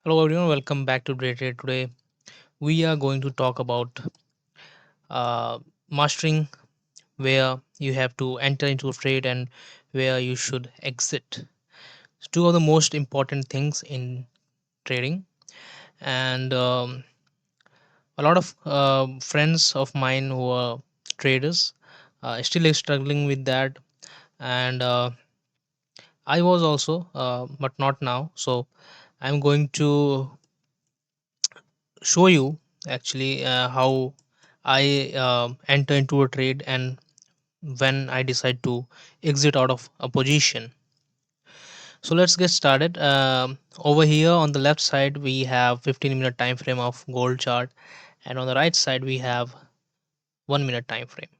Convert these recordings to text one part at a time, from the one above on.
Hello everyone, welcome back to Day Trade. Today we are going to talk about uh, mastering where you have to enter into a trade and where you should exit. It's two of the most important things in trading, and a lot of friends of mine who are traders still is struggling with that, and I was also, but not now. So I'm going to show you actually how I enter into a trade and when I decide to exit out of a position. So let's get started. Over here on the left side we have 15-minute time frame of gold chart, and on the right side we have 1 minute time frame.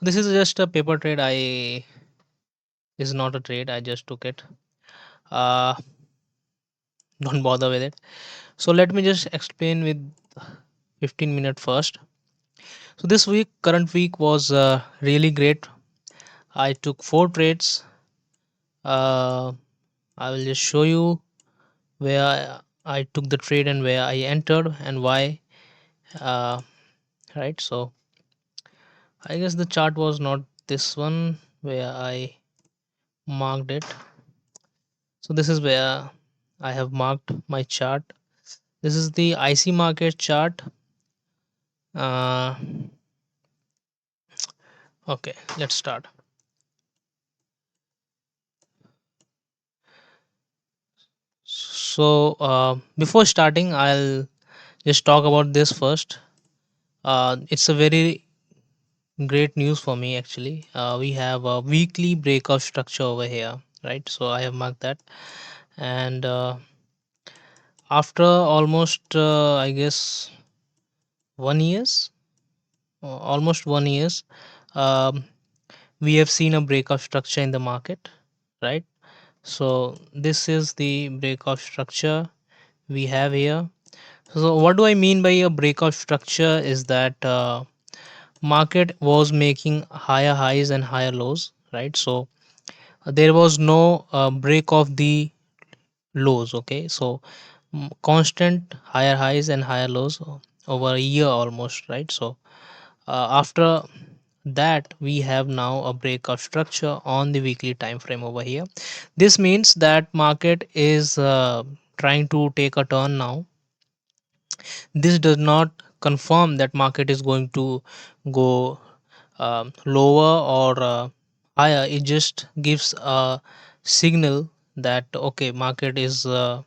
This is just a paper trade. This is not a trade. I just took it. Uh, don't bother with it. So let me just explain with 15-minute first. So this week, current week was really great. I took four trades. Uh, I will just show you where I took the trade and where I entered and why. Uh, right. So I guess the chart was not this one where I marked it. So this is where I have marked my chart. This is the IC market chart. Uh, okay, let's start. So before starting, I'll just talk about this first. It's a very great news for me actually. We have a weekly breakout structure over here, right? So I have marked that, and after almost I guess 1 years, almost 1 years, um, we have seen a breakout structure in the market, right? So this is the breakout structure we have here. So what do I mean by a breakout structure is that market was making higher highs and higher lows, right? So there was no break of the lows. Okay, so constant higher highs and higher lows over a year almost, right? So after that we have now a breakout structure on the weekly time frame over here. This means that market is trying to take a turn now. This does not confirm that market is going to go lower or higher. It just gives a signal that okay, market is there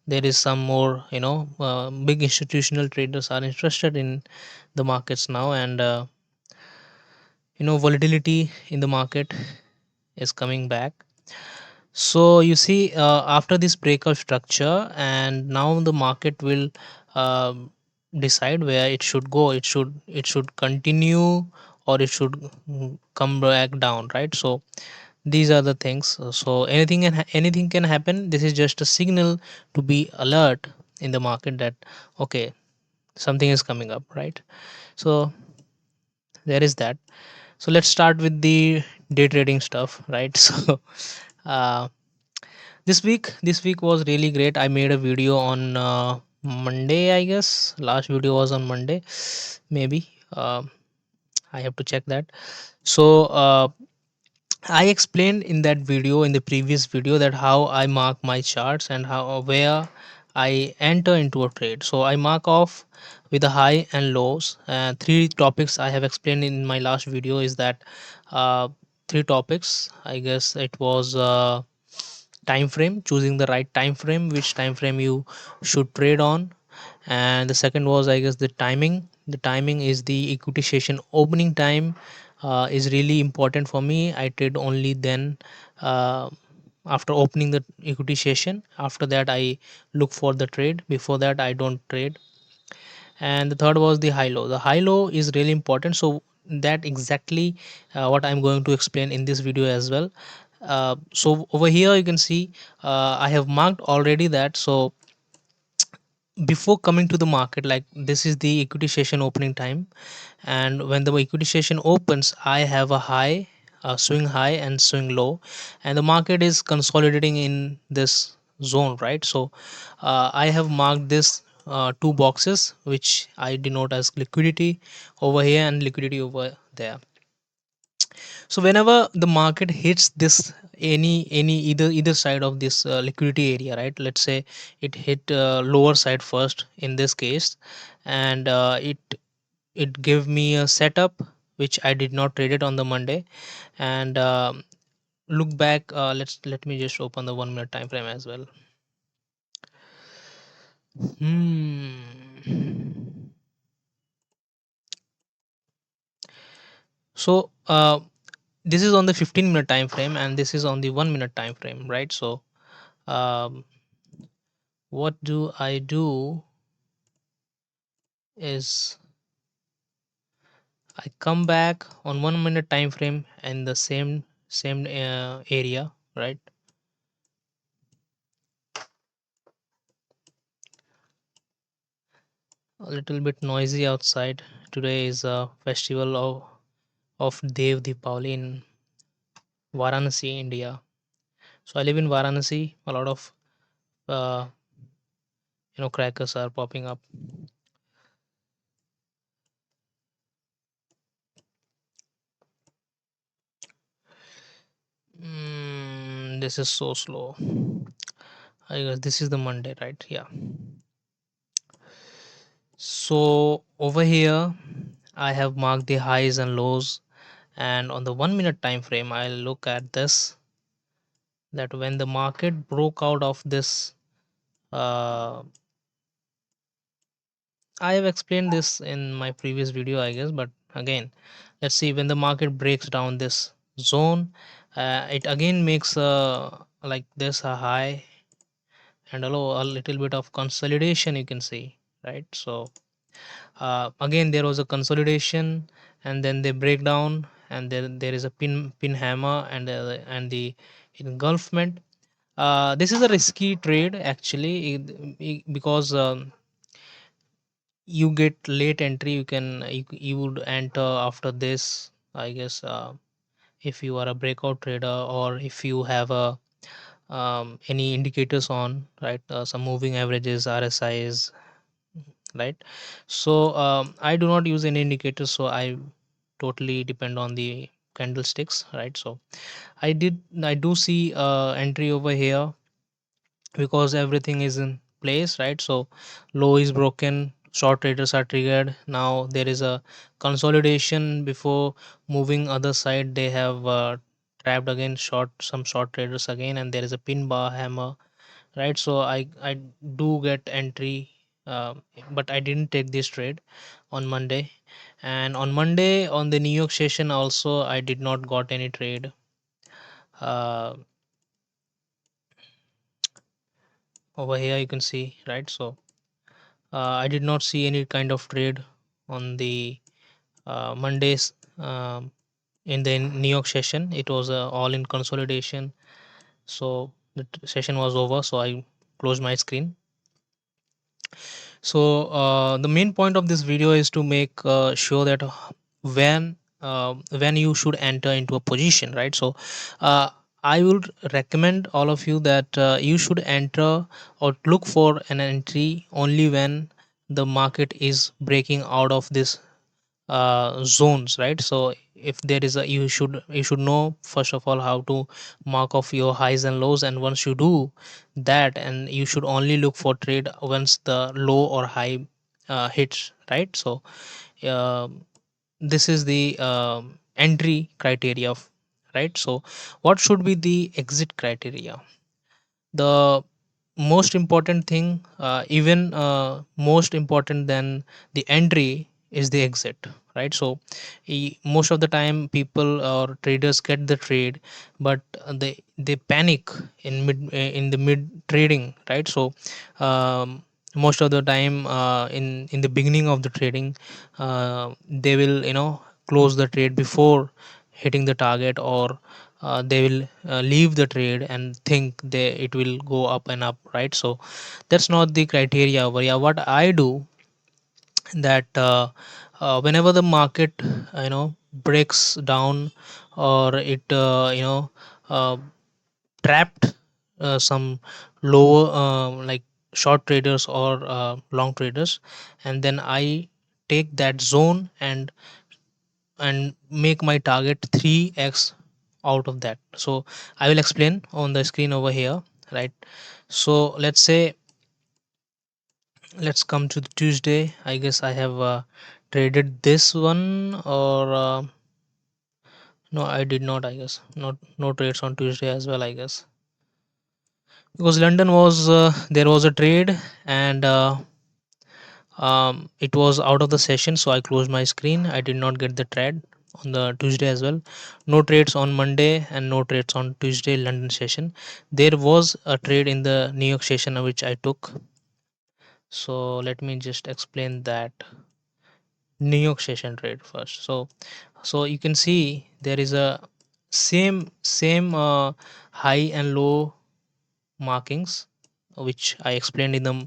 is some more, big institutional traders are interested in the markets now, and volatility in the market is coming back. So you see, after this breakout structure, and now the market will decide where it should go. It should continue, or it should come back down, right? So these are the things. So anything can happen. This is just a signal to be alert in the market that okay, something is coming up, right? So there is that. So let's start with the day trading stuff, right? So uh, this week was really great. I made a video on Monday, I guess. Last video was on Monday, maybe. I have to check that. So I explained in that video, in the previous video, that how I mark my charts and how where I enter into a trade. So I mark off with the high and lows. Three topics I have explained in my last video is that uh, three topics. I guess it was time frame, choosing the right time frame, which time frame you should trade on, and the second was I guess the timing is the equity session opening time. Is really important for me. I trade only then, uh, after opening the equity session. After that I look for the trade. Before that I don't trade. And the third was the high low is really important. So that exactly what I'm going to explain in this video as well. So over here you can see, I have marked already that. So before coming to the market, like, this is the equity session opening time, and when the equity session opens I have a swing high and swing low, and the market is consolidating in this zone, right? So I have marked this two boxes which I denote as liquidity over here and liquidity over there. So whenever the market hits this any either side of this liquidity area, right? Let's say it hit lower side first in this case, and it gave me a setup which I did not trade it on the Monday. And look back, let me just open the 1 minute time frame as well. Hmm. So this is on the 15-minute time frame and this is on the 1 minute time frame, right? So um, what do I do is I come back on 1 minute time frame in the same area, right? A little bit noisy outside. Today is a festival of Dev Deepavali in Varanasi, India. So I live in Varanasi. A lot of uh, crackers are popping up. This is so slow. I guess this is the Monday, right? Yeah. So over here, I have marked the highs and lows, and on the 1 minute time frame, I'll look at this, that when the market broke out of this. Uh, I have explained this in my previous video, I guess, but again, let's see when the market breaks down this zone, it again makes like this a high and a little bit of consolidation, you can see, right? So again there was a consolidation and then they break down and then there is a pin hammer and the engulfment. This is a risky trade actually, because you get late entry. You would enter after this, I guess, if you are a breakout trader or if you have a any indicators on, right? Some moving averages, RSIs, right? So I do not use any indicators, so I totally depend on the candlesticks, right? So I do see entry over here because everything is in place, right? So low is broken, short traders are triggered. Now there is a consolidation before moving other side. They have trapped again some short traders again, and there is a pin bar hammer, right? So I do get entry, uh, but I didn't take this trade on Monday. And on Monday on the New York session also I did not got any trade. uh, Over here you can see, right? So I did not see any kind of trade on the Mondays. In the New York session, it was all in consolidation. So the session was over, so I closed my screen. So the main point of this video is to make sure that when you should enter into a position, right? So uh, I would recommend all of you that you should enter or look for an entry only when the market is breaking out of this zones, right? So if there is a, you should know first of all how to mark off your highs and lows, and once you do that, and you should only look for trade once the low or high hits, right? So uh, this is the entry criteria right? So what should be the exit criteria? The most important thing, even most important than the entry, is the exit, right? So most of the time people or traders get the trade, but they panic in the mid trading, right? So most of the time in the beginning of the trading, they will close the trade before hitting the target, or they will leave the trade and think they it will go up and up, right? So that's not the criteria over here. What I do, that whenever the market breaks down, or it trapped some lower like short traders or long traders, and then I take that zone and make my target 3x out of that. So I will explain on the screen over here, right? So let's come to the Tuesday. I guess I have traded this one, or no, I did not. I guess not. No trades on Tuesday as well, I guess, because London was there was a trade, and it was out of the session, so I closed my screen. I did not get the trade on the Tuesday as well. No trades on Monday and no trades on Tuesday London session. There was a trade in the New York session which I took. So let me just explain that New York session trade first. So you can see there is a same high and low markings which I explained in the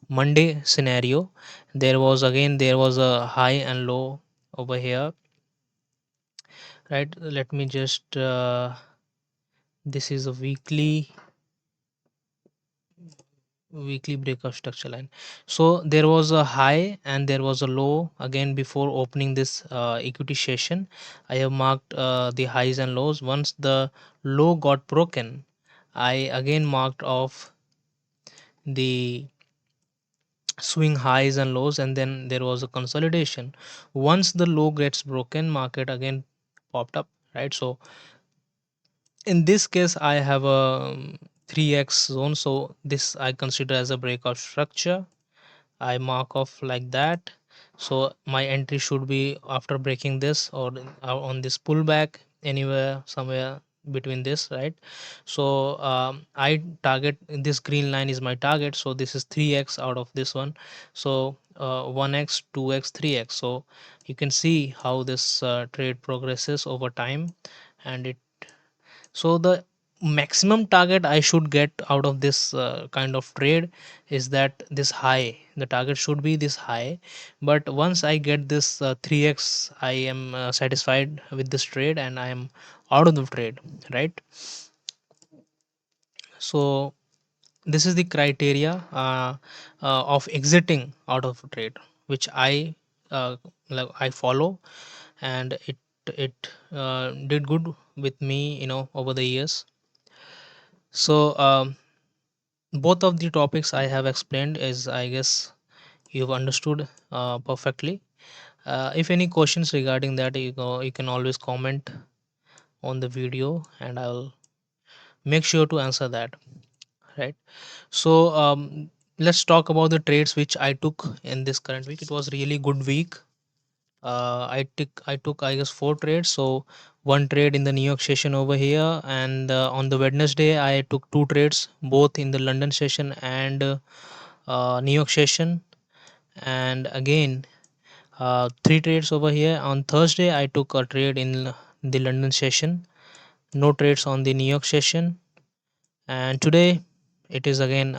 Monday scenario. There was a high and low over here, right? Let me just this is a weekly breakout structure line. So there was a high and there was a low again before opening this equity session. I have marked the highs and lows. Once the low got broken, I again marked off the swing highs and lows, and then there was a consolidation. Once the low gets broken, market again popped up, right? So in this case I have a 3x zone, so this I consider as a breakout structure. I mark off like that. So my entry should be after breaking this, or on this pullback, anywhere somewhere between this, right? So I target this green line is my target. So this is 3x out of this one. So 1x, 2x, 3x. So you can see how this trade progresses over time, and it so the maximum target I should get out of this kind of trade is that this high, the target should be this high. But once I get this 3x, I am satisfied with this trade and I am out of the trade, right? So this is the criteria of exiting out of a trade, which uh, I follow, and it did good with me, over the years. So both of the topics I have explained is, I guess, you've understood perfectly. If any questions regarding that, you can always comment on the video, and I'll make sure to answer that. Right. So let's talk about the trades which I took in this current week. It was really good week. I took I guess four trades. So one trade in the New York session over here, and on the Wednesday I took two trades, both in the London session and New York session, and again three trades over here. On Thursday I took a trade in the London session, no trades on the New York session, and today it is again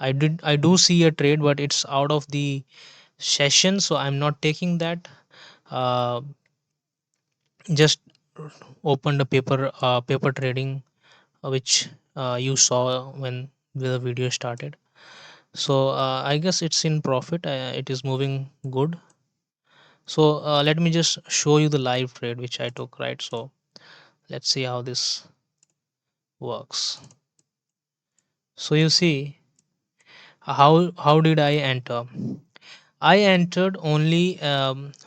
I do see a trade, but it's out of the session, so I'm not taking that. uh, just opened a paper trading, which you saw when the video started. So I guess it's in profit. It is moving good. So let me just show you the live trade which I took, right? So let's see how this works. So you see, how did I enter? I entered only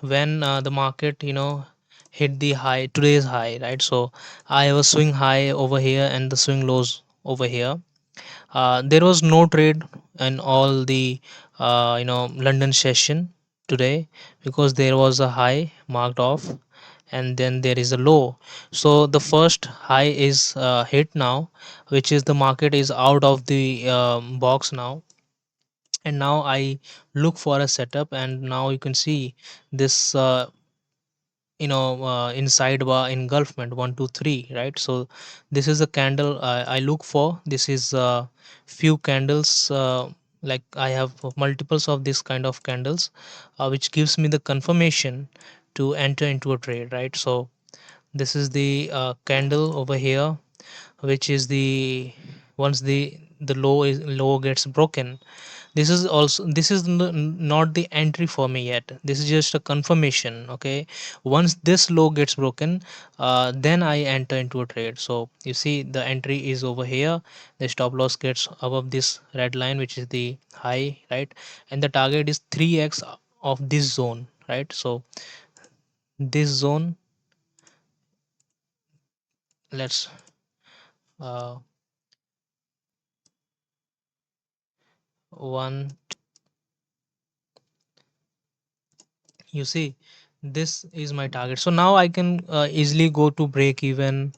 when the market, hit the high, today's high, right? So I have a swing high over here and the swing lows over here. There was no trade in all the London session today, because there was a high marked off and then there is a low. So the first high is hit now, which is the market is out of the box now, and now I look for a setup, and now you can see this inside bar engulfment 1 2 3, right? So this is a candle I look for. This is few candles, like I have multiples of this kind of candles, which gives me the confirmation to enter into a trade, right? So this is the candle over here, which is the once the low gets broken. This is not the entry for me yet. This is just a confirmation. Okay, once this low gets broken, then I enter into a trade. So you see the entry is over here, the stop loss gets above this red line, which is the high, right? And the target is 3x of this zone, right? So this zone, let's uh, one, you see, this is my target. So now I can easily go to break even,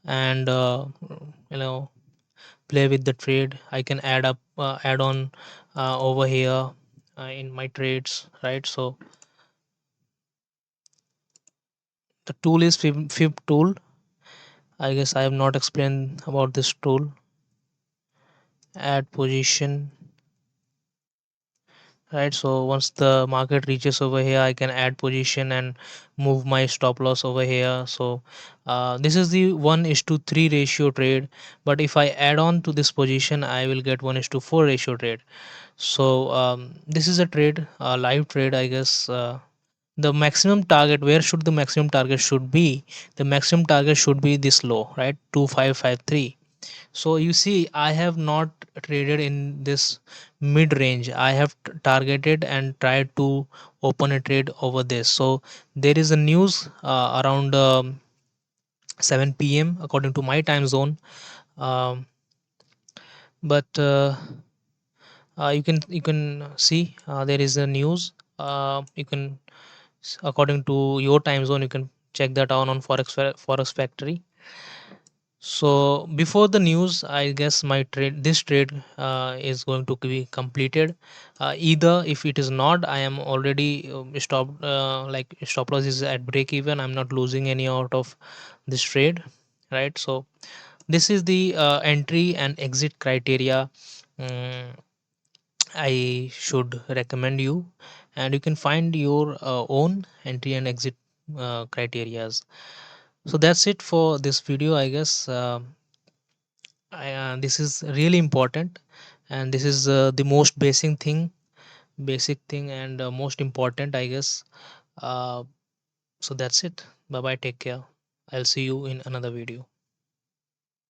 and you know play with the trade. I can add on over here in my trades, right? So the tool is fib tool. I guess I have not explained about this tool. Add position, right? So once the market reaches over here, I can add position and move my stop loss over here. So this is the 1:3 ratio trade, but if I add on to this position, I will get 1:4 ratio trade. So this is a trade, a live trade, I guess. The maximum target, where should the maximum target should be? The maximum target should be this low, right? 2553. So you see, I have not traded in this mid range. I have targeted and tried to open a trade over this. So there is a news around 7 p.m. according to my time zone. Um, but you can see there is a news. You can, according to your time zone, you can check that on Forex Factory. So before the news, I guess this trade is going to be completed. Either if it is not, I am already stopped. Like stop loss is at break even. I'm not losing any out of this trade, right? So this is the entry and exit criteria. Mm, I should recommend you, and you can find your own entry and exit criterias. So that's it for this video, I guess. This is really important, and this is the most basic thing and most important, I guess. uh, so that's it. Bye bye, take care. I'll see you in another video.